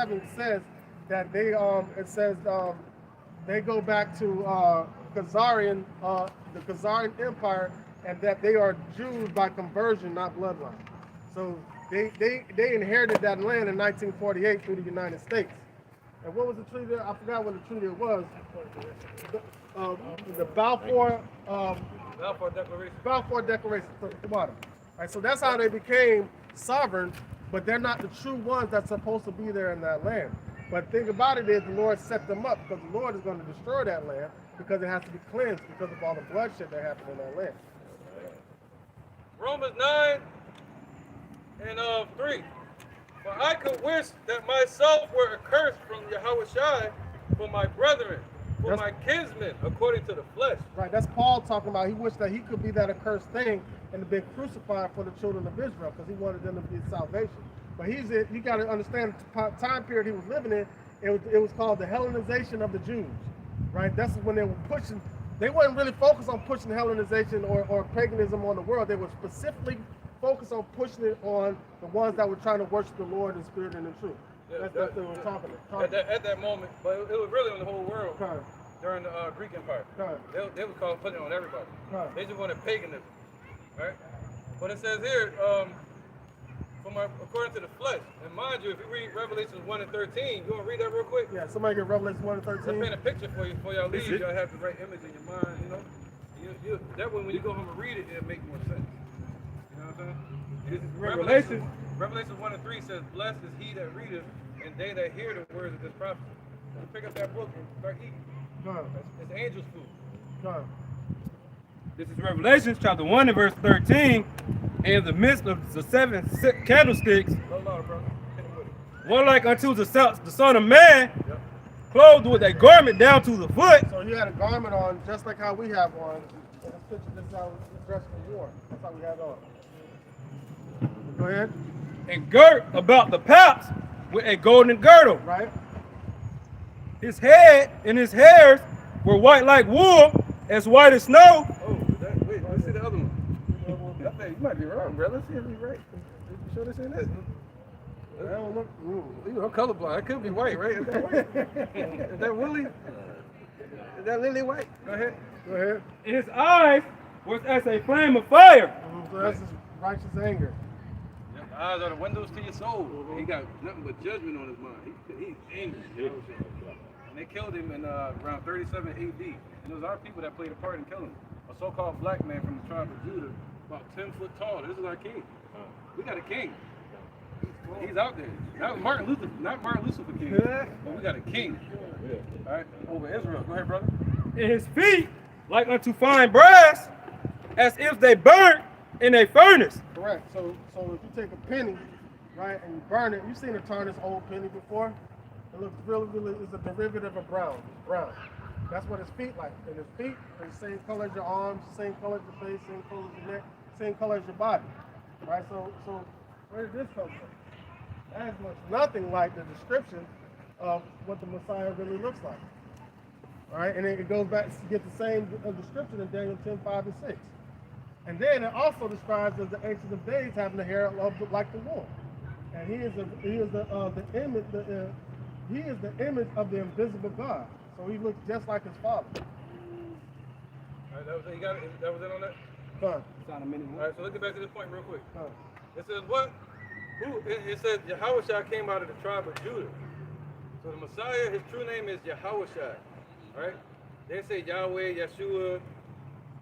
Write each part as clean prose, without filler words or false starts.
7 says that it says they go back to the Khazarian Empire, and that they are Jews by conversion, not bloodline. So they inherited that land in 1948 through the United States. And what was the treaty? I forgot what the treaty was. The Balfour Balfour Declaration. Balfour Declaration. Come on. All right, so that's how they became sovereign, but they're not the true ones that's supposed to be there in that land. But the thing about it is the Lord set them up because the Lord is going to destroy that land because it has to be cleansed because of all the bloodshed that happened in that land. Romans 9 and 3. For I could wish that myself were accursed from Yahushua for my brethren, for my kinsmen, according to the flesh. Right, that's Paul talking about. He wished that he could be that accursed thing and have been crucified for the children of Israel because he wanted them to be salvation. But you got to understand the time period he was living in. It was called the Hellenization of the Jews. Right, that's when they were pushing. They weren't really focused on pushing Hellenization or paganism on the world. They were specifically focused on pushing it on the ones that were trying to worship the Lord in spirit and in truth. Yeah, That's what they were talking about. At that moment, but it was really on the whole world Okay. during the Greek Empire. Okay. They would call it putting it on everybody. Okay. They just wanted paganism, right? But it says here, according to the flesh, and mind you, if you read Revelations 1 and 13, you want to read that real quick? Yeah, somebody get Revelation 1 and Let's 13. paint a picture for you before y'all leave. Y'all have the right image in your mind, you know. That way, when you go home and read it, it'll make more sense. You know what I'm saying? This is Revelation 1 and 3 says, "Blessed is he that readeth, and they that hear the words of this prophecy." So you pick up that book and start eating. Go. It's angels' food. Go. This is Revelation chapter 1 and verse 13. In the midst of the 7 candlesticks, No law, brother. Hit him with it. one like unto the Son of Man, Yep. clothed with a garment down to the foot, So you had a garment on just like how we have on. In this picture, this is how we dress for war. That's how we had on. Go ahead. and girt about the paps with a golden girdle. Right? His head and his hairs were white like wool, as white as snow. Oh, wait, let's see the other one. You might be wrong, bro. Let's see if he's right. You sure this ain't it? That don't look. I'm colorblind. It could be white, right? Is that white? Is that Willie? Is that Lily white? Go ahead. Go ahead. His eyes was as a flame of fire. So that's his righteous anger. Yep, the eyes are the windows to your soul. He got nothing but judgment on his mind. He's angry. And they killed him in around 37 AD. And it was our people that played a part in killing him. A so-called black man from the tribe of Judah, about 10 foot tall. This is our king. We got a king. He's out there. Not Martin Luther King. But we got a king. All right, over Israel. Go ahead, brother. And his feet like unto fine brass, as if they burnt in a furnace. Correct. So if you take a penny, right, and you burn it, you've seen a tarnished old penny before. It looks really it's a derivative of brown. Brown. That's what his feet like. And his feet are the same color as your arms, same color as your face, same color as your neck, same color as your body. Right? So where did this come from? That is much nothing like the description of what the Messiah really looks like. All right, and then it goes back to get the same description in Daniel 10, 5, and 6. And then it also describes as the Ancient of Days having the hair like the wool. And he is the image of the invisible God. So he looks just like his father. All right, that was it. You got it? That was it on that? Son. All right, so let's get back to this point real quick. Son. It says what? It says Yahushua came out of the tribe of Judah. So the Messiah, his true name is Yahushua. All right? They say Yahweh, Yeshua,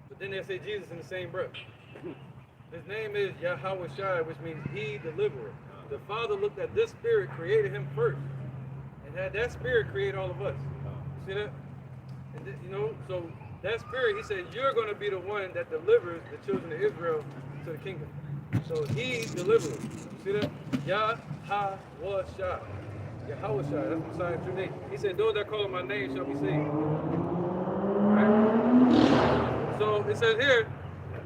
but then they say Jesus in the same breath. His name is Yahushua, which means he deliverer. The Father looked at this spirit, created him first, and had that spirit create all of us. You see that? And so that spirit, he said, you're going to be the one that delivers the children of Israel to the kingdom. So he delivers. You see that? Yahushua. Yahushua, that's Messiah's true name. He said, those that call on my name shall be saved. Right? So it says here,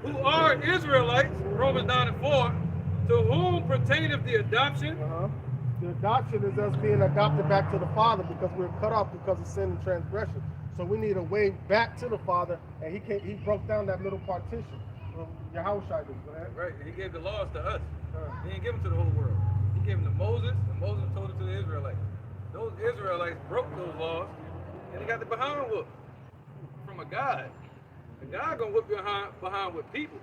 who are Israelites, Romans 9 and 4, to whom pertaineth the adoption. The adoption is us being adopted back to the Father because we're cut off because of sin and transgression. So we need a way back to the Father, and he broke down that middle partition. Yahushua did. Go ahead. Right, he gave the laws to us. He didn't give them to the whole world. He gave them to Moses, and Moses told it to the Israelites. those Israelites broke those laws, and they got the behind whooped from a God. The God gonna whip you behind with people.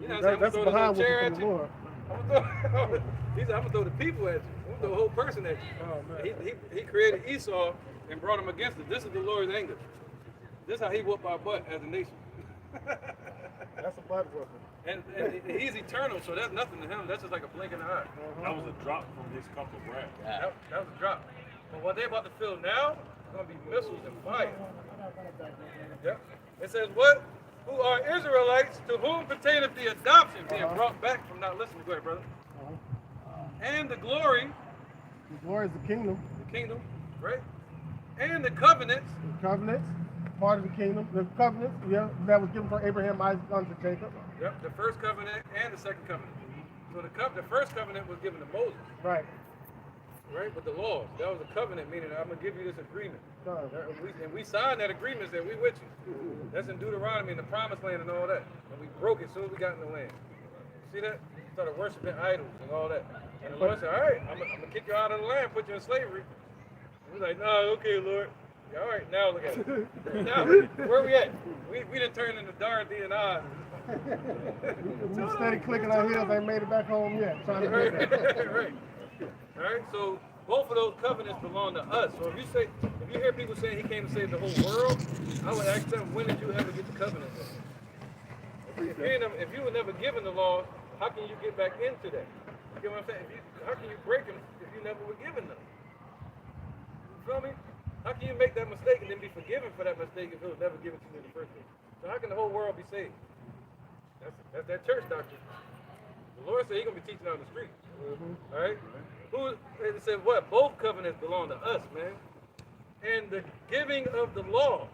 You know what I'm saying? That's I'm gonna throw behind this chair what at the you. Lord. He said, I'm gonna throw the people at you. I'm gonna throw the whole person at you. Oh, man. He created Esau and brought him against us. This is the Lord's anger. This is how he whooped our butt as a nation. That's a butt whooping. And he's eternal, so that's nothing to him. That's just like a blink in the eye. That was a drop from his cup of wrath. That was a drop. But what they're about to feel now is going to be missiles and fire. Yep. It says, what? Who are Israelites to whom pertaineth the adoption being brought back from not listening. Go ahead, brother. And the glory, The glory is the kingdom. the kingdom, right? And the covenants, The covenants, part of the kingdom. The covenants, yeah, that was given for Abraham, Isaac, unto Jacob. yep, the first covenant and the second covenant. So the first covenant was given to Moses, Right. right, with the laws. That was a covenant, meaning I'm going to give you this agreement. Done. And we signed that agreement that we with you. That's in Deuteronomy, in the promised land and all that. And we broke it as soon as we got in the land. See that? Started worshiping idols and all that. And the Lord said, all right, I'm going to kick you out of the land, put you in slavery. And we're like, no, okay, Lord. Yeah, all right, now look at it. Now, where we at? We done turned into Dorothy and Oz. We steady clicking our heels, ain't made it back home yet. Trying to Right, get there. right. All right, so both of those covenants belong to us. So if you hear people saying he came to save the whole world, I would ask them, when did you ever get the covenant? If you were never given the law, how can you get back into that? You get what I'm saying? How can you break them if you never were given them? You feel me? How can you make that mistake and then be forgiven for that mistake if it was never given to you in the first place? So how can the whole world be saved? That's that church doctrine. The Lord said He's gonna be teaching on the street. All right. It said what? Both covenants belong to us, man. And the giving of the law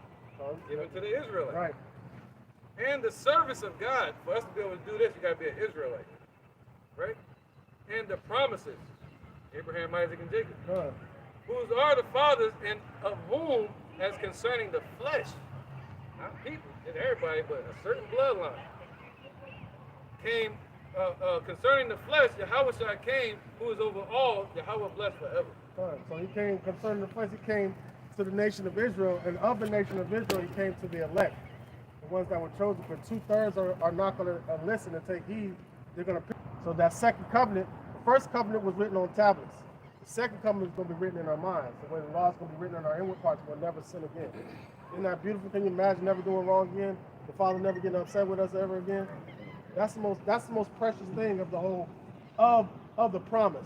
given to the Israelites. Right. And the service of God. For us to be able to do this, you gotta be an Israelite. Right? And the promises. Abraham, Isaac, and Jacob. Done. Whose are the fathers, and of whom, as concerning the flesh, not people, not everybody, but a certain bloodline, came, concerning the flesh, Yahweh came, who is over all, Yahweh blessed forever. Done. So he came concerning the place. He came to the nation of Israel, and of the nation of Israel, he came to the elect, the ones that were chosen. For 2/3 are not going to listen and take heed. They're going to pick. So that second covenant, the first covenant was written on tablets. The second covenant is going to be written in our minds. The way the law is going to be written in our inward parts, we'll never sin again. Isn't that beautiful? Can you imagine never doing wrong again? The Father never getting upset with us ever again? That's the most precious thing of the whole of the promise.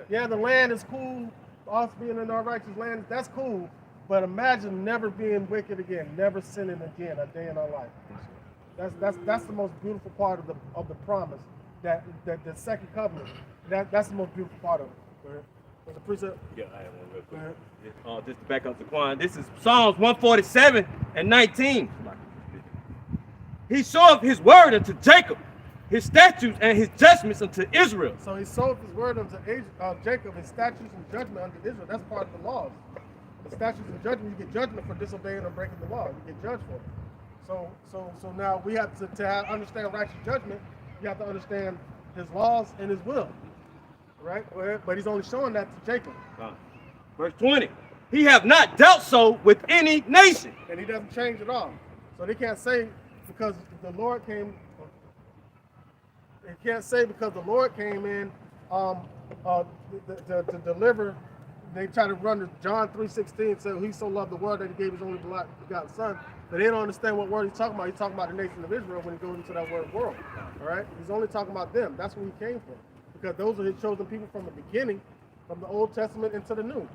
Yeah, the land is cool. Us being in our righteous land, that's cool. But imagine never being wicked again, never sinning again a day in our life. That's the most beautiful part of the promise. That the second covenant. That's the most beautiful part of it. Go ahead. There's a precept. Yeah, I have one real quick. Go ahead. Just to back up Zaquan, this is Psalms 147 and 19. He showeth his word unto Jacob, his statutes and his judgments unto Israel. So he sold his word unto Jacob, his statutes and judgment unto Israel. That's part of the laws. The statutes and judgment, you get judgment for disobeying or breaking the law. You get judged for it. So now we have to understand righteous judgment. You have to understand his laws and his will. Right? But he's only showing that to Jacob. Verse 20. He have not dealt so with any nation. And he doesn't change at all. So they can't say because the Lord came. They can't say because the Lord came in to deliver. They try to run to John 3:16, say he so loved the world that he gave his only begotten son. But they don't understand what word he's talking about. He's talking about the nation of Israel when he goes into that word world. All right? He's only talking about them. That's where he came from. Because those are his chosen people from the beginning, from the Old Testament into the New.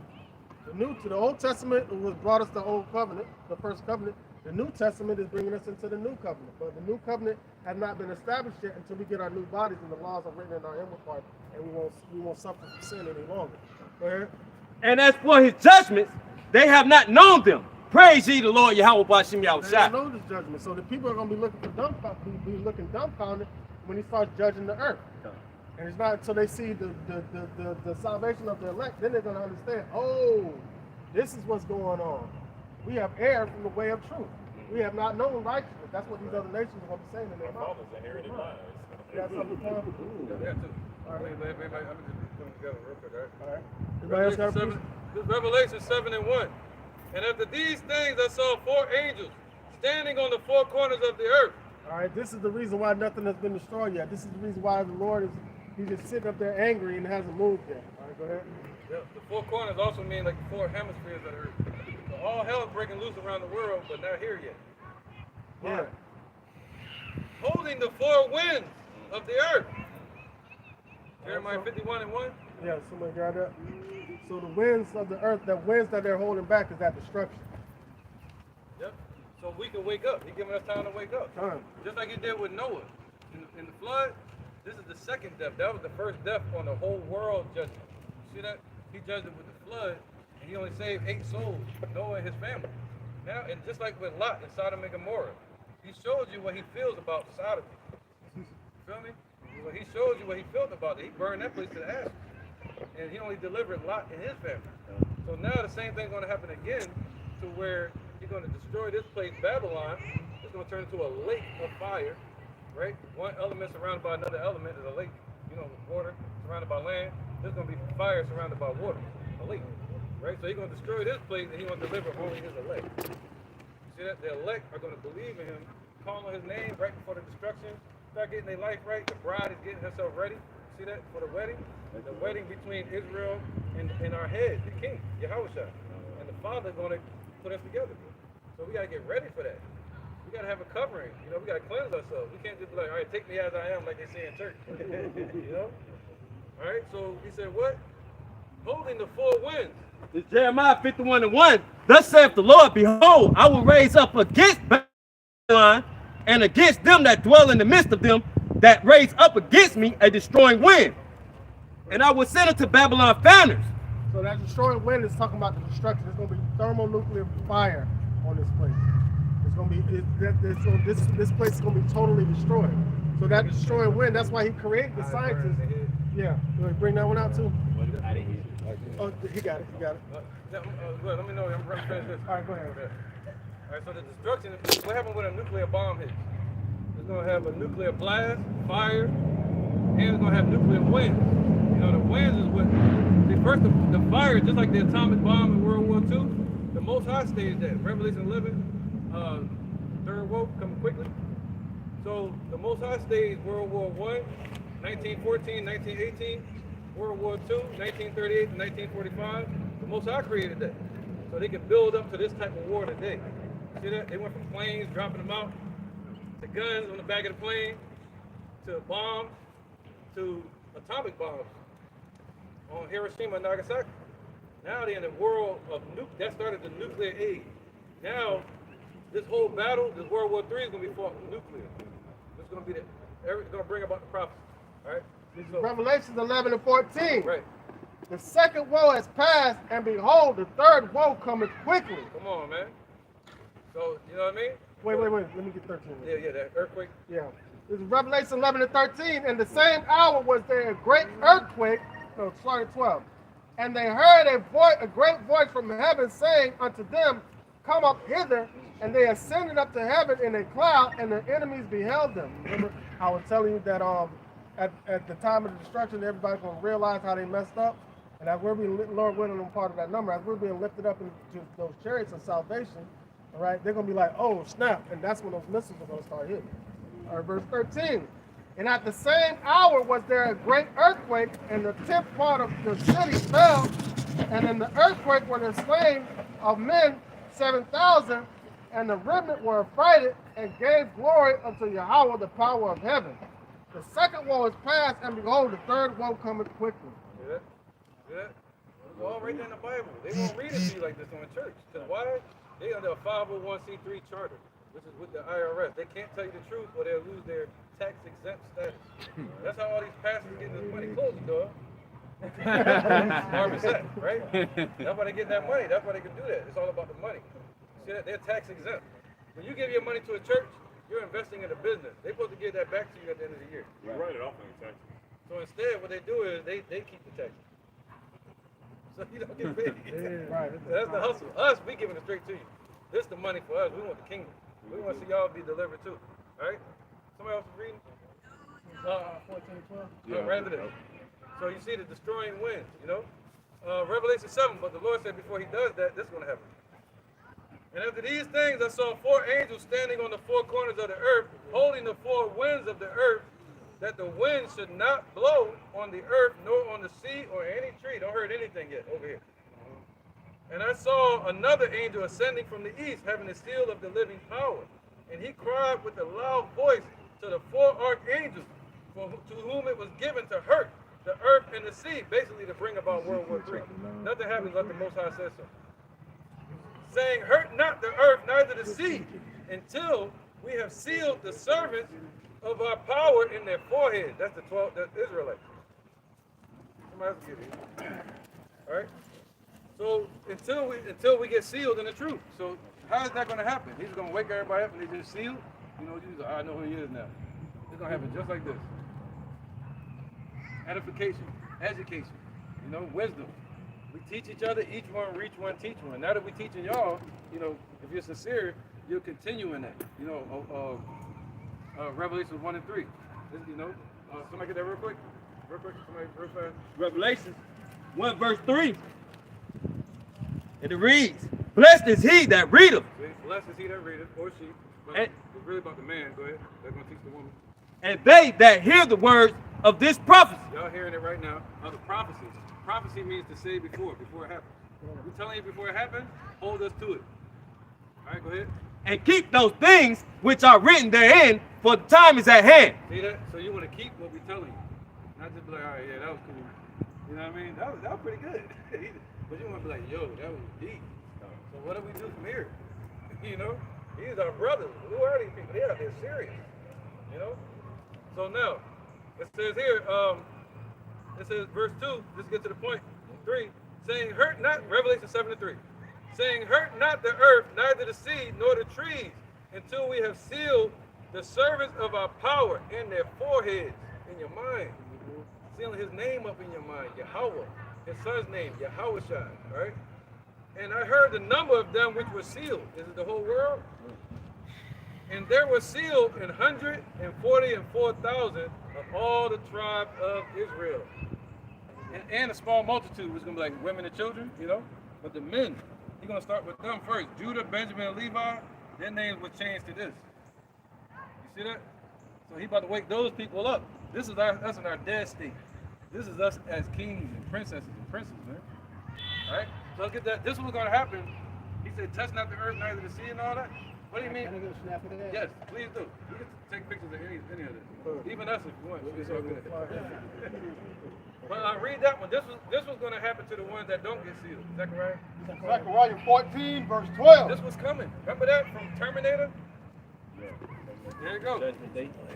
The Old Testament was brought us the Old Covenant, the first covenant. The New Testament is bringing us into the New Covenant. But the New Covenant has not been established yet until we get our new bodies and the laws are written in our inward part, and we won't suffer from sin any longer. Go ahead. And as for his judgments, they have not known them. Praise ye the Lord Yahweh Bashim They Yahushua. don't know this judgment. So the people are going to be looking dumbfounded when he starts judging the earth. And it's not until they see the salvation of the elect, then they're going to understand, oh, this is what's going on. We have erred from the way of truth. We have not known righteousness. That's what these other nations are going to be saying in their mouth. Inherited lives. You got something for them? Yeah, too. All right. Wait, I'm just putting together real quick, all right? All right. Everybody else got a Revelation piece? This is Revelation 7:1. And after these things I saw 4 angels standing on the 4 corners of the earth. All right, this is the reason why nothing has been destroyed yet. This is the reason why the Lord he's just sitting up there angry and hasn't moved yet. All right, go ahead. Yeah, the 4 corners also mean like the 4 hemispheres of the earth. So all hell is breaking loose around the world, but not here yet. Yeah. Holding the 4 winds of the earth. Jeremiah 51:1. Yeah, somebody got that. So the winds of the earth, the winds that they're holding back is that destruction. Yep. So we can wake up. He's giving us time to wake up. Time. Just like he did with Noah. In the flood, this is the second death. That was the first death on the whole world judgment. See that? He judged it with the flood, and he only saved 8 souls, Noah and his family. Now, and just like with Lot in Sodom and Gomorrah, he showed you what he feels about Sodom. You feel me? Well, he showed you what he felt about it. He burned that place to the ashes. And he only delivered Lot and his family. So now the same thing's going to happen again, to where he's going to destroy this place, Babylon. It's going to turn into a lake of fire, right? One element surrounded by another element is a lake. You know, water surrounded by land. There's going to be fire surrounded by water, a lake, right? So he's going to destroy this place, and he's going to deliver only his elect. See that? The elect are going to believe in him, call on his name right before the destruction, start getting their life right. The bride is getting herself ready. See that? For the wedding. The wedding between Israel and our head, the king, Yahushua. And the Father is going to put us together. So we got to get ready for that. We got to have a covering. You know, we got to cleanse ourselves. We can't just be like, all right, take me as I am, like they say in church. You know? All right, so he said what? Holding the 4 winds. It's Jeremiah 51:1. Thus saith the Lord, behold, I will raise up against Babylon and against them that dwell in the midst of them, that raise up against me a destroying wind. And I will send unto Babylon founders. So that destroying wind is talking about the destruction. There's going to be thermonuclear fire on this place. It's going to be this place is going to be totally destroyed. So that destroying wind, that's why he created the scientists. Yeah, you want to bring that one out too? Oh, he got it. Let me know. I'm ready to finish this. All right, go ahead. All right, so the destruction, what happened when a nuclear bomb hits? It's going to have a nuclear blast, fire, and it's going to have nuclear winds. You know, the winds is what, first the fire, just like the atomic bomb in World War II, the Most High staged that. Revelation 11, third woe, coming quickly. So the Most High staged World War I, 1914, 1918, World War II, 1938 and 1945. The Most High created that. So they could build up to this type of war today. See that? They went from planes, dropping them out, to guns on the back of the plane, to bombs, to atomic bombs on Hiroshima and Nagasaki. Now they're in the world of that started the nuclear age. Now, this whole battle, this World War III is going to be fought with nuclear. It's going to be it's going to bring about the prophecy. All right? So, Revelations 11:14. right. The second woe has passed, and behold, the third woe cometh quickly. Come on, man. So, you know what I mean? Wait. Let me get 13. Yeah, that earthquake. Yeah. This is Revelation 11:13. In the same hour was there a great earthquake. No, sorry, 12. And they heard a great voice from heaven saying unto them, come up hither. And they ascended up to heaven in a cloud, and their enemies beheld them. Remember, I was telling you that at the time of the destruction, everybody's going to realize how they messed up. And as we're being, Lord willing, on part of that number, as we're being lifted up into those chariots of salvation, all right, they're going to be like, oh, snap. And that's when those missiles are going to start hitting. All right, verse 13. And at the same hour was there a great earthquake, and the 10th part of the city fell. And in the earthquake were the slain of men 7,000, and the remnant were affrighted and gave glory unto Yahweh, the power of heaven. The second woe is past, and behold, the third woe cometh quickly. Yeah. It's all right there in the Bible. They won't read it to you like this in church. Because why? They under a 501c3 charter, which is with the IRS. They can't tell you the truth or they'll lose their tax-exempt status. That's how all these pastors getting this money. Close the door. Marvin said, right? That's why they get that money. That's why they can do that. It's all about the money. See that? They're tax-exempt. When you give your money to a church, you're investing in a business. They're supposed to give that back to you at the end of the year. You write it off on your taxes. So instead, what they do is they keep the taxes. So you don't get paid. Right. So that's the hustle. Us, we giving it straight to you. This is the money for us. We want the kingdom. We want to see y'all be delivered too. All right? Somebody else is reading? 14, 12. Rather than. So you see the destroying winds, you know? Revelation 7, but the Lord said before he does that, this is going to happen. And after these things, I saw 4 angels standing on the 4 corners of the earth, holding the 4 winds of the earth, that the wind should not blow on the earth, nor on the sea, or any tree. Don't hurt anything yet, over here. And I saw another angel ascending from the east, having the seal of the living power. And he cried with a loud voice to the 4 archangels, to whom it was given to hurt the earth and the sea, basically to bring about World War III. Nothing happens like the Most High says so. Saying, hurt not the earth, neither the sea, until we have sealed the servants of our power in their foreheads. That's the 12, the Israelites. Somebody else get it. All right? So until we get sealed in the truth. So how is that going to happen? He's going to wake everybody up and they just sealed? You know, Jesus, I know who he is now. It's going to happen just like this. Edification, education, you know, wisdom. We teach each other, each one reach one, teach one. Now that we're teaching y'all, you know, if you're sincere, you'll continue in that. You know, Revelation 1 and 3. You know, somebody get that real quick? Real quick, somebody real fast. Revelation 1 verse 3. And it reads, blessed is he that readeth. Blessed is he that readeth, or she. But And- it's really about the man. Go ahead. They're going to teach the woman. And they that hear the words of this prophecy. Y'all hearing it right now. Of the prophecies. Prophecy means to say before it happens. We're telling you before it happens, hold us to it. All right, go ahead. And keep those things which are written therein, for the time is at hand. See that? So you want to keep what we're telling you. Not just be like, all right, yeah, that was cool. You know what I mean? That was pretty good. But you want to be like, yo, that was deep. So what do we do from here? You know? These are brothers. Who are these people? They're serious. You know? So now, it says here, it says verse 2, let's get to the point, 3, saying, hurt not, Revelation 7 and 3, saying, hurt not the earth, neither the sea, nor the trees, until we have sealed the servants of our power in their foreheads, in your mind. Sealing his name up in your mind, Yahweh, his son's name, Yahushua, right? And I heard the number of them which were sealed. Is it the whole world? And there were sealed 144,000 of all the tribe of Israel. And a small multitude was going to be like women and children, you know? But the men, he's going to start with them first. Judah, Benjamin, and Levi, their names were changed to this. You see that? So he about to wake those people up. This is us in our dead state. This is us as kings and princesses and princes, man. All right? So let's get that. This is what's going to happen. He said, touch not the earth, neither the sea and all that. What do you mean? Can I get a snap of that? Yes, please do. You can take pictures of any of this. Even us if you want. It's all good. But read that one. This was going to happen to the ones that don't get sealed. Zechariah? Zechariah 14, verse 12. This was coming. Remember that from Terminator? There you go.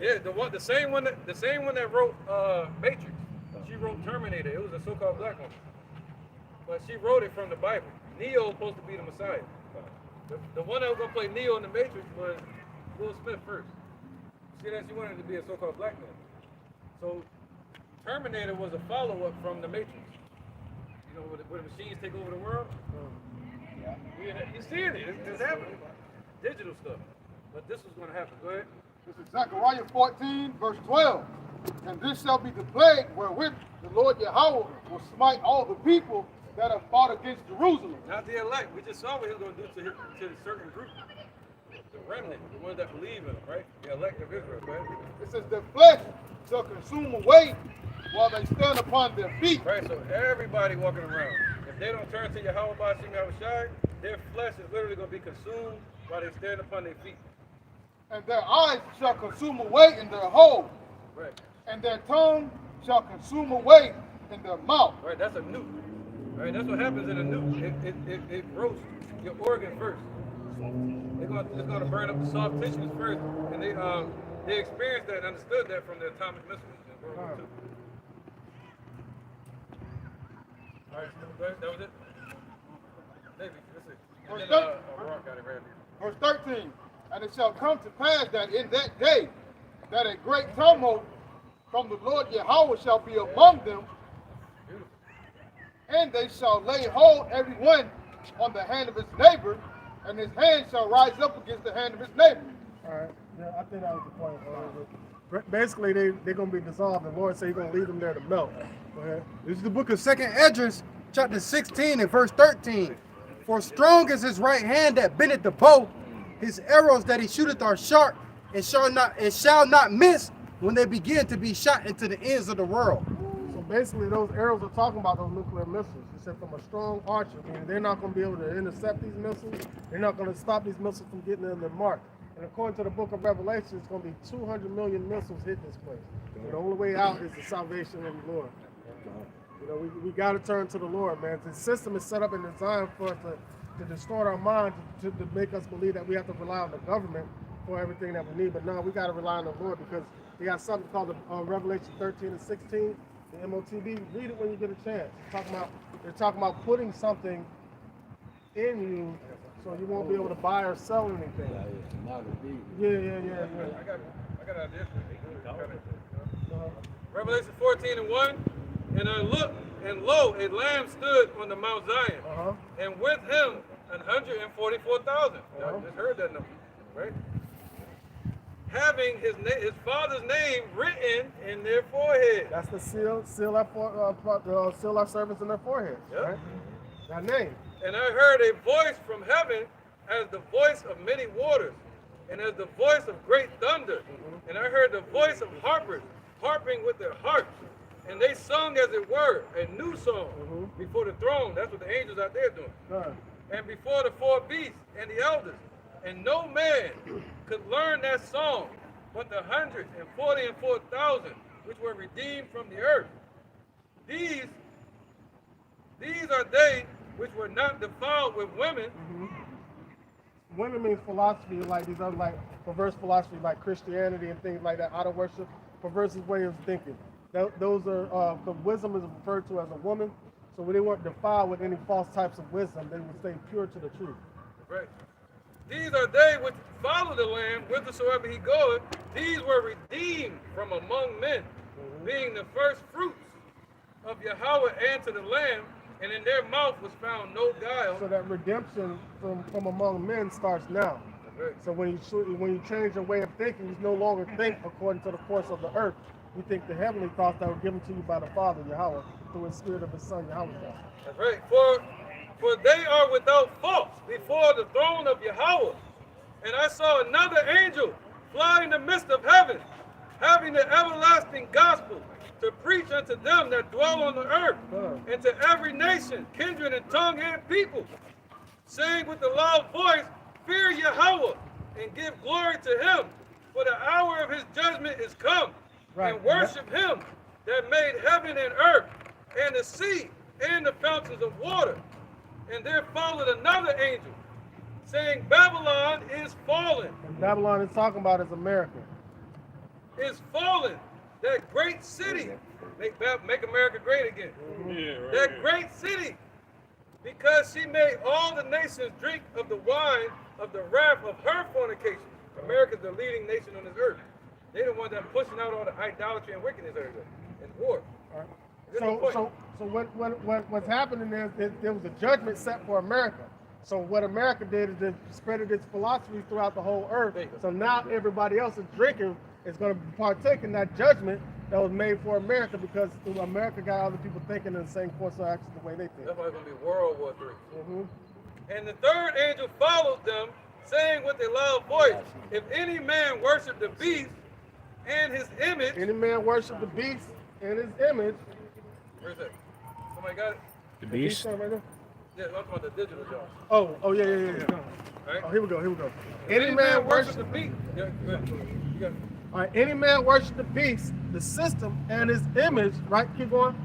Yeah, the same one that wrote Matrix. She wrote Terminator. It was a so-called black woman. But she wrote it from the Bible. Neo was supposed to be the Messiah. The one that was going to play Neo in the Matrix was Will Smith first. See that? She wanted to be a so-called black man. So Terminator was a follow-up from the Matrix. You know, where the machines take over the world? You see it. It's happening. Digital stuff. But this was going to happen. Go ahead. This is Zechariah 14, verse 12. And this shall be the plague wherewith the Lord Yahweh will smite all the people that have fought against Jerusalem. Not the elect. We just saw what he was going to do to a certain group. The remnant, the ones that believe in him, right? The elect of Israel, right? It says the flesh shall consume away while they stand upon their feet. Right, so everybody walking around, if they don't turn to Yahweh Bashim Yahushai, their flesh is literally going to be consumed while they stand upon their feet. And their eyes shall consume away in their hole. Right. And their tongue shall consume away in their mouth. Right, that's a nuke. Right, that's what happens in a nuke. It roasts your organ first. It's going to burn up the soft tissues first, and they experienced that and understood that from the atomic missiles in World War II. All right, that was it. Maybe. Let's see. And then Rock got it right here. Verse 13. And it shall come to pass that in that day that a great tumult from the Lord Yahweh shall be among them, and they shall lay hold every one on the hand of his neighbor, and his hand shall rise up against the hand of his neighbor. All right. Yeah, I think that was the point. Basically, they're going to be dissolved. The Lord said he's going to leave them there to melt. Go ahead. This is the book of 2nd Esdras, chapter 16 and verse 13. For strong is his right hand that bendeth the bow, his arrows that he shooteth are sharp, and shall not miss when they begin to be shot into the ends of the world. So basically, those arrows are talking about those nuclear missiles. He said from a strong archer, meaning they're not going to be able to intercept these missiles. They're not going to stop these missiles from getting in their mark. And according to the book of Revelation, it's going to be 200 million missiles hit this place. And the only way out is the salvation of the Lord. You know, we got to turn to the Lord, man. The system is set up and designed for us to distort our mind, to make us believe that we have to rely on the government for everything that we need. But no, we got to rely on the Lord, because we got something called the Revelation 13 and 16, the MOTB. Read it when you get a chance. They're talking about putting something in you so you won't be able to buy or sell anything. Yeah. I got an idea. Revelation 14 and 1. And I looked, and lo, a lamb stood on the Mount Zion, and with him 144,000. Y'all just heard that number, right? Having his father's name written in their forehead. That's the seal our servants in their foreheads. Yep. Right? That name. And I heard a voice from heaven as the voice of many waters, and as the voice of great thunder. And I heard the voice of harpers harping with their harps. And they sung, as it were, a new song before the throne. That's what the angels out there doing. And before the four beasts and the elders. And no man could learn that song but the 144,000 which were redeemed from the earth. These are they which were not defiled with women. Women means philosophy, like these other like perverse philosophy, like Christianity and things like that, idol worship, perverse way of thinking. Those are the wisdom is referred to as a woman. So when they weren't defiled with any false types of wisdom, they would stay pure to the truth. Right. These are they which follow the Lamb whithersoever he goeth. These were redeemed from among men, being the first fruits of Yahweh and to the Lamb, and in their mouth was found no guile. So that redemption from among men starts now. Right. So when you change your way of thinking, you no longer think according to the course of the earth. You think the heavenly thoughts that were given to you by the Father, Yahweh, through the Spirit of His Son, Yahweh. That's right. For they are without fault before the throne of Yahweh. And I saw another angel fly in the midst of heaven, having the everlasting gospel to preach unto them that dwell on the earth, and to every nation, kindred, and tongue, and people, saying with a loud voice, Fear Yahweh, and give glory to him, for the hour of his judgment is come. Right. And worship him that made heaven and earth, and the sea, and the fountains of water. And there followed another angel, saying, Babylon is fallen. And Babylon is talking about is America. Is fallen, that great city. Make America great again. Yeah, right. That great city, because she made all the nations drink of the wine of the wrath of her fornication. America's the leading nation on this earth. They're the ones that are pushing out all the idolatry and wickedness everywhere. And war. All right. So what's happening is there was a judgment set for America. So what America did is it spreaded its philosophy throughout the whole earth. So now everybody else is drinking is going to partake in that judgment that was made for America, because America got other people thinking in the same course of action the way they think. That's why it's going to be World War III. And the third angel followed them, saying with a loud voice, If any man worship the beast and his image. Any man worship the beast and his image. Where's that? Somebody got it? The beast? Right there? Yeah, I'm talking about the digital John. Oh, yeah. Right? Oh, here we go. Any man worship the beast. Yeah, go ahead. You got it. All right, any man worship the beast, the system, and his image, right? Keep going.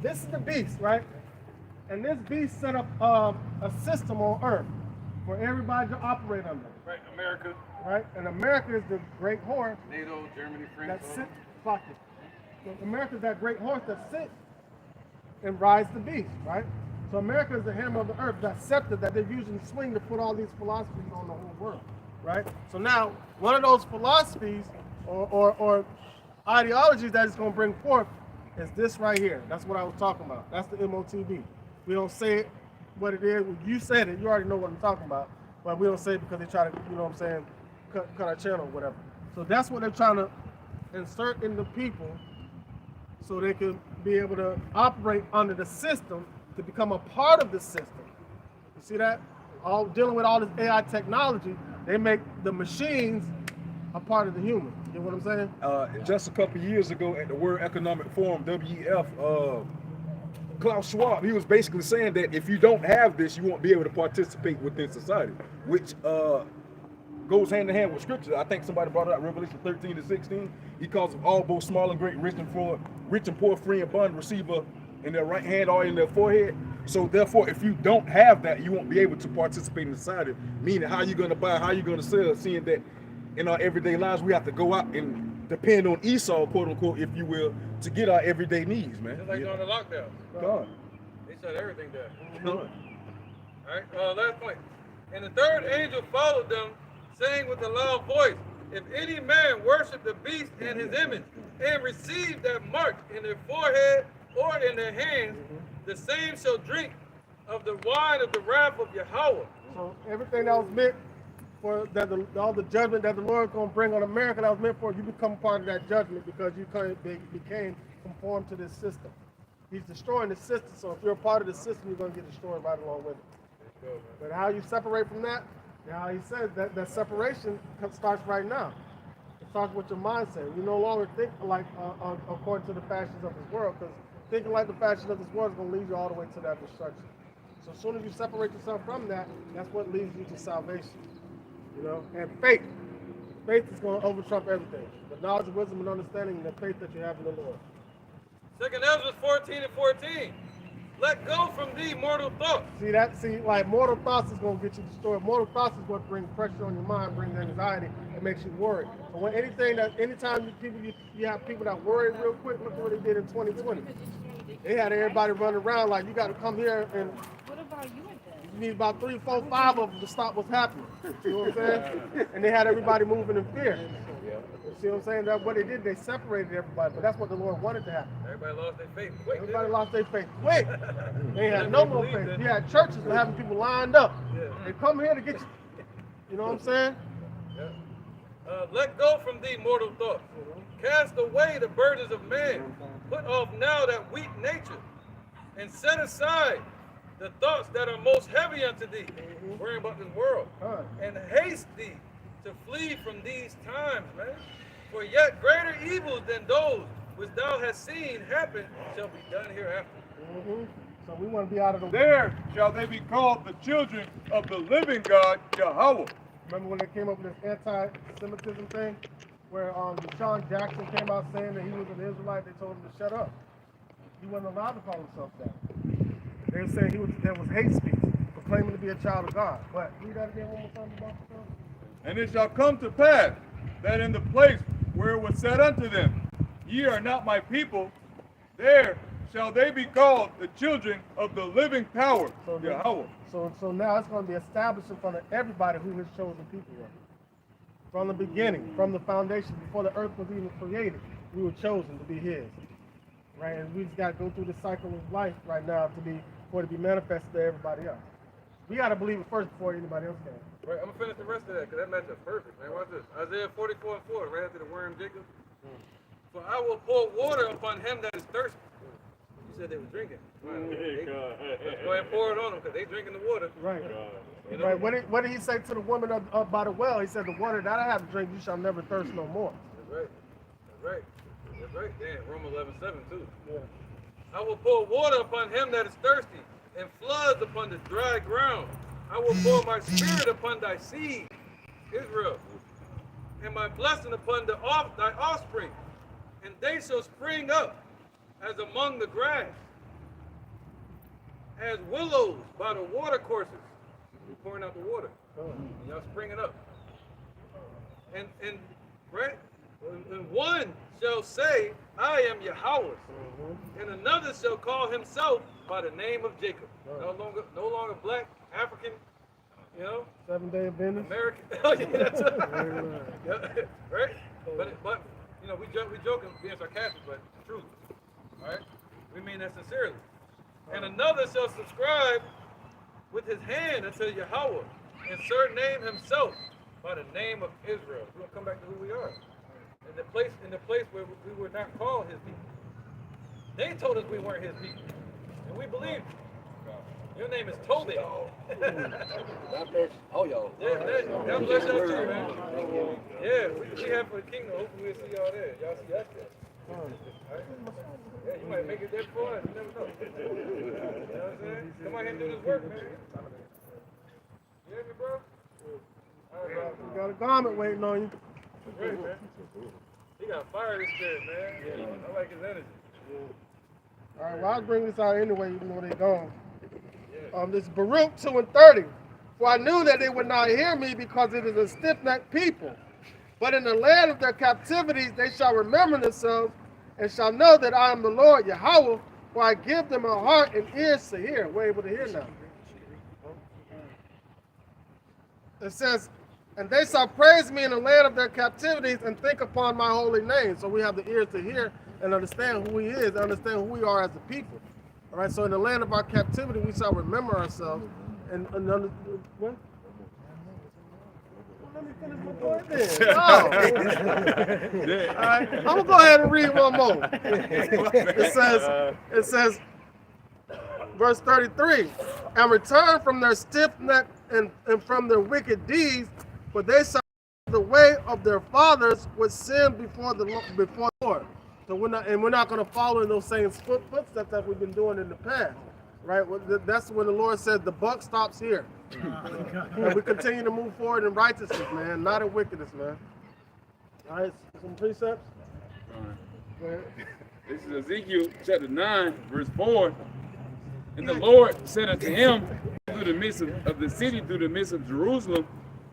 This is the beast, right? And this beast set up a system on earth for everybody to operate under. Right, America. Right? And America is the great horse NATO, Germany, France. that sits, fuck it. So America is that great horse that sits and rides the beast, right? So America is the hammer of the earth, that scepter that they're using to swing to put all these philosophies on the whole world, right? So now, one of those philosophies or ideologies that it's going to bring forth is this right here. That's what I was talking about. That's the MOTB. We don't say it what it is. You said it. You already know what I'm talking about. But we don't say it because they try to, you know what I'm saying, cut our channel or whatever. So that's what they're trying to insert in the people so they could be able to operate under the system, to become a part of the system. You see that? All dealing with all this AI technology, they make the machines a part of the human. You know what I'm saying? Just a couple years ago at the World Economic Forum, WEF, Klaus Schwab, he was basically saying that if you don't have this, you won't be able to participate within society, which goes hand in hand with scripture. I think somebody brought it out, Revelation 13 to 16. He calls them all, both small and great, rich and poor, free and bond, receiver in their right hand or in their forehead. So therefore, if you don't have that, you won't be able to participate in society. Meaning, how you going to buy, how you going to sell, seeing that in our everyday lives, we have to go out and depend on Esau, quote unquote, if you will, to get our everyday needs, man. Just like during the lockdown. God. They shut everything down. God. All right, last point. And the third angel followed them, saying with a loud voice, if any man worship the beast and his image, and receive that mark in their forehead or in their hands, the same shall drink of the wine of the wrath of Yahweh. So everything that was meant for that, all the judgment that the Lord is going to bring on America, that was meant for you, become part of that judgment because you became conformed to this system. He's destroying the system, so if you're a part of the system, you're going to get destroyed right along with it. But how you separate from that? Now he says that separation starts right now. It starts with your mindset. You no longer think like according to the fashions of this world, because thinking like the fashions of this world is going to lead you all the way to that destruction. So as soon as you separate yourself from that, that's what leads you to salvation. You know, and faith. Faith is going to overtrump everything. The knowledge of wisdom and understanding and the faith that you have in the Lord. 2 Ezra 14 and 14. Let go from thee mortal thoughts. See, like mortal thoughts is going to get you destroyed. Mortal thoughts is what brings pressure on your mind, brings anxiety, and makes you worry. So when anytime you have people that worry real quick, look what they did in 2020. They had everybody running around like, you got to come here and What about you then? you need about 3, 4, 5 of them to stop what's happening. You know what I'm saying? And they had everybody moving in fear. You see what I'm saying? That's what they did. They separated everybody, but that's what the Lord wanted to happen. Everybody lost their faith quick. Everybody lost their faith quick. They had no more faith. You had churches having people lined up. They come here to get you. You know what I'm saying? Let go from thee mortal thoughts. Cast away the burdens of man. Put off now that weak nature. And set aside the thoughts that are most heavy unto thee. Worrying about this world. And haste thee to flee from these times, man. For yet greater evils than those which thou hast seen happen shall be done hereafter. So we want to be out of the way. There shall they be called the children of the living God, Yahweh. Remember when they came up with this anti-Semitism thing? Where Deshaun Jackson came out saying that he was an Israelite, they told him to shut up. He wasn't allowed to call himself that. They were saying there was hate speech for claiming to be a child of God. But read that again one more time about yourself. And it shall come to pass that in the place where it was said unto them, ye are not my people, there shall they be called the children of the living power, Yahweh. So now it's going to be established in front of everybody who his chosen people were. From the beginning, from the foundation, before the earth was even created, we were chosen to be his. Right? And we just got to go through the cycle of life right now for it to be manifested to everybody else. We got to believe it first before anybody else can. Right, I'm going to finish the rest of that because that matches perfect, man. Watch this. Isaiah 44 and 4, right after the worm Jacob. For I will pour water upon him that is thirsty. You said they were drinking. Right. Go ahead and pour it on them because they drinking the water. Right. You know? Right. What did he say to the woman up by the well? He said, the water that I have to drink, you shall never thirst no more. That's right. That's right. That's right. Damn, Romans 11:7 too. Yeah. I will pour water upon him that is thirsty, and floods upon the dry ground. I will pour my spirit upon thy seed, Israel, and my blessing upon thy offspring, and they shall spring up as among the grass, as willows by the water courses. We're pouring out the water, and y'all springing up. And right, and one shall say, I am Yahweh, and another shall call himself by the name of Jacob. No longer black, African, you know, 7-day Adventist. American. Oh, yeah, that's right. Right? But you know, we joking, being sarcastic, but it's true. All right? We mean that sincerely. And another shall subscribe with his hand unto Yahweh, and surname himself by the name of Israel. We're gonna come back to who we are. In the place where we were not called his people. They told us we weren't his people. And we believed you. Your name is Toby. Oh, yo. Yeah, God bless y'all too, man. Yeah, we have for the kingdom. Hopefully we'll see y'all there. Y'all see us there. Right? Yeah, you might make it there for us. You never know. You know what I'm saying? Come out here and do this work, man. You hear me, bro? All right, bro. You got a garment waiting on you. Great, man. He got fire in his spirit, man. I like his energy. All right, well, I'll bring this out anyway, even though they're gone. This is Baruch 2:30. For I knew that they would not hear me because it is a stiff-necked people. But in the land of their captivities they shall remember themselves and shall know that I am the Lord Yahweh, for I give them a heart and ears to hear. We're able to hear now. It says, and they shall praise me in the land of their captivities and think upon my holy name. So we have the ears to hear and understand who he is, understand who we are as a people. All right, so in the land of our captivity, we shall remember ourselves and what? Well, let me finish my point then. Oh. All right, I'm gonna go ahead and read one more. It says, verse 33, and return from their stiff neck and from their wicked deeds, for they shall the way of their fathers which sin before the Lord. So we're not going to follow in those same footsteps that we've been doing in the past, right? That's when the Lord said the buck stops here, and we continue to move forward in righteousness, man, not in wickedness, man. All right, some precepts. Go ahead. This is Ezekiel chapter 9, verse 4. And the Lord said unto him through the midst of the city, through the midst of Jerusalem,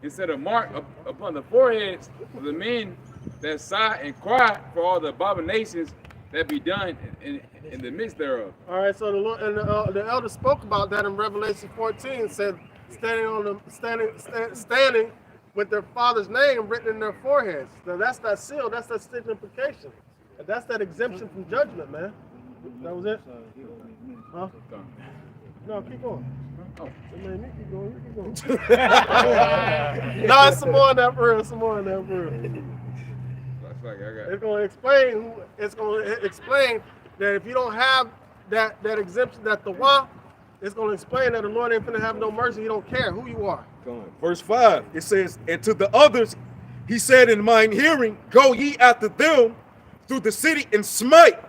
and set a mark upon the foreheads of the men that sigh and cry for all the abominations that be done in the midst thereof. All right, so the Lord and the elder spoke about that in Revelation 14. Said standing with their father's name written in their foreheads. So that's that seal. That's that signification. And that's that exemption from judgment, man. That was it. Huh? No, keep going. Oh, man, you keep going. You keep going. No, it's some more in that verse. Some more in that verse. It's going to explain that if you don't have that exemption, that the wah, it's going to explain that the Lord ain't finna have no mercy. He don't care who you are. Verse 5, it says, and to the others he said in mine hearing, go ye after them through the city and smite.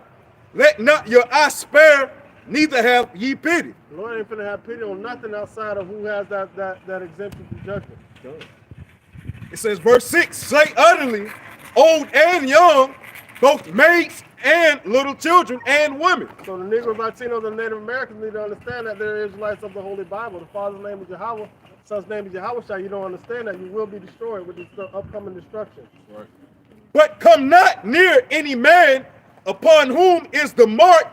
Let not your eye spare, neither have ye pity. The Lord ain't finna have pity on nothing outside of who has that exemption from judgment. It says, verse 6, say utterly, old and young, both maids and little children and women. So the Negro Latinos and Native Americans need to understand that they're Israelites of the Holy Bible. The Father's name is Yahweh, Son's name is Yahweh. You don't understand that you will be destroyed with this upcoming destruction. Right. But come not near any man upon whom is the mark,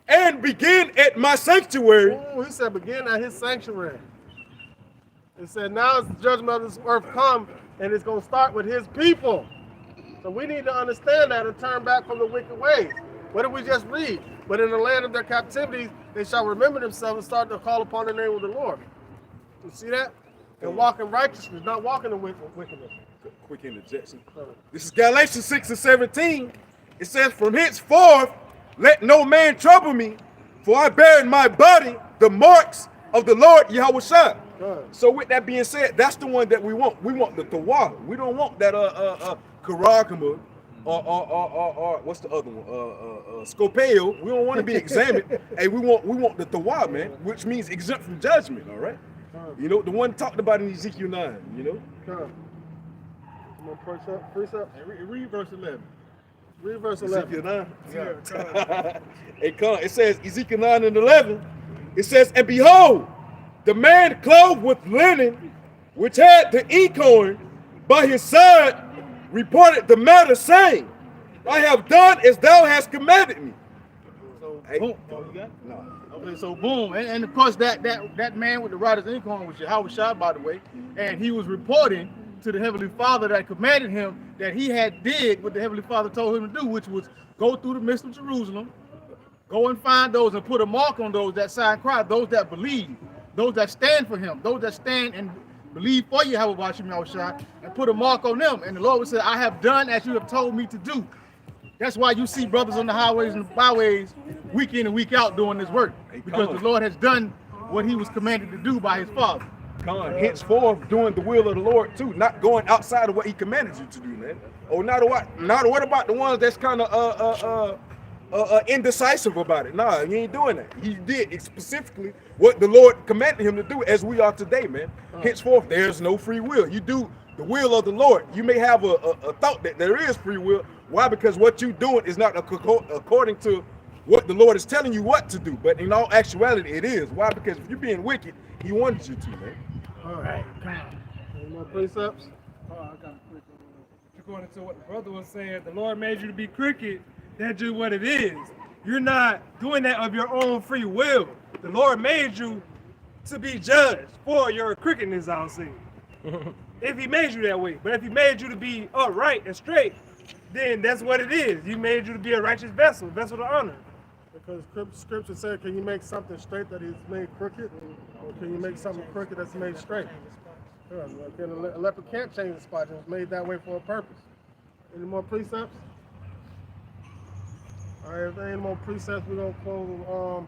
and begin at my sanctuary. Ooh, he said begin at his sanctuary. It said now is the judgment of this earth come, and it's going to start with his people. So we need to understand that and turn back from the wicked ways. What did we just read? But in the land of their captivity, they shall remember themselves and start to call upon the name of the Lord. You see that? And walk in righteousness, not walking in wickedness. Quick interjection. This is Galatians 6 and 17. It says, from henceforth, let no man trouble me, for I bear in my body the marks of the Lord Yahushua. So with that being said, that's the one that we want. We want the Tawah. We don't want that Karakama or what's the other one? Scopeo. We don't want to be examined. Hey, we want the Tawah, man, which means exempt from judgment, all right? You know, the one talked about in Ezekiel 9, you know? Precept? Read verse 11. Read verse 11. Ezekiel 9. It says, Ezekiel 9 and 11, it says, and behold, the man clothed with linen, which had the inkhorn by his side, reported the matter, saying, I have done as thou hast commanded me. So, Hey. boom. Oh, you got it? No. Okay, so boom. And of course, that man with the rider's inkhorn was Yahushua, by the way, and he was reporting to the Heavenly Father that commanded him that he had did what the Heavenly Father told him to do, which was go through the midst of Jerusalem, go and find those and put a mark on those that sigh and cry, those that believe, those that stand for him, those that stand and believe for Yahushua, and put a mark on them. And the Lord would say, I have done as you have told me to do. That's why you see brothers on the highways and byways week in and week out doing this work, because the Lord has done what he was commanded to do by his Father. Henceforth doing the will of the Lord too, not going outside of what he commanded you to do, man. Or not what about the ones that's kind of indecisive about it? Nah, he ain't doing that. He did specifically what the Lord commanded him to do, as we are today, man. Henceforth, there's no free will. You do the will of the Lord. You may have a thought that there is free will. Why? Because what you're doing is not according to what the Lord is telling you what to do. But in all actuality, it is. Why? Because if you're being wicked, he wanted you to, man. All right. Any more precepts? According to what the brother was saying, the Lord made you to be crooked. That's just what it is. You're not doing that of your own free will. The Lord made you to be judged for your crookedness, I'll say. If he made you that way. But if he made you to be upright and straight, then that's what it is. He made you to be a righteous vessel to honor. Because scripture said, can you make something straight that is made crooked? Or can you make something crooked that's made straight? Yeah, a leopard can't change the spot. It was made that way for a purpose. Any more precepts? All right, if there ain't more precepts, we're going to close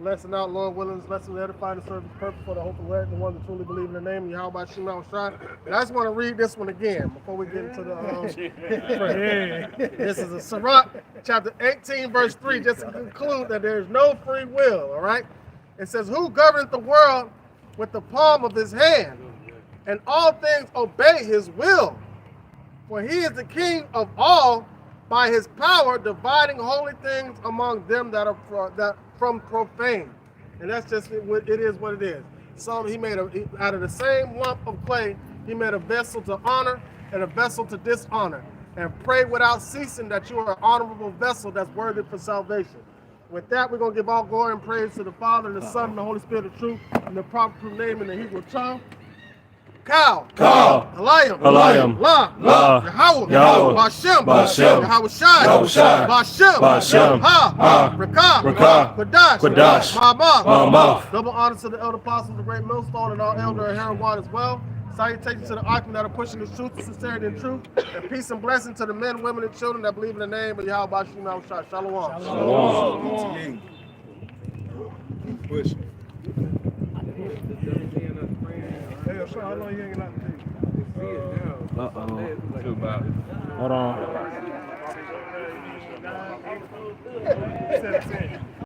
lesson out. Lord willing, this lesson will edify and serve its purpose for the hope of the one that truly believe in the name of Yahweh Shema Shai. And I just want to read this one again before we get into the This is a Sirach, chapter 18, verse 3, just to conclude that there is no free will, all right? It says, who governeth the world with the palm of his hand, and all things obey his will? For he is the king of all, by his power dividing holy things among them that are from profane. And that's just it is what it is. So he made out of the same lump of clay, he made a vessel to honor and a vessel to dishonor. And pray without ceasing that you are an honorable vessel that's worthy for salvation. With that, we're going to give all glory and praise to the Father, and the Son, and the Holy Spirit of truth, in the proper name in the Hebrew tongue. Kal, Alayim, La, Yahweh, Bashem, Yahweh Shai, Bashem, Ha, Rakah, Quadash, Ma'amah. Double honor to the elder apostles, the great millstone, and all elder and Heron one as well. Salutations to the archman that are pushing the truth, sincerity, and truth. And peace and blessing to the men, women, and children that believe in the name of Yahweh Shema Shai. Shalom. Shalom. Push. How long you hanging out today? Hold on. 17.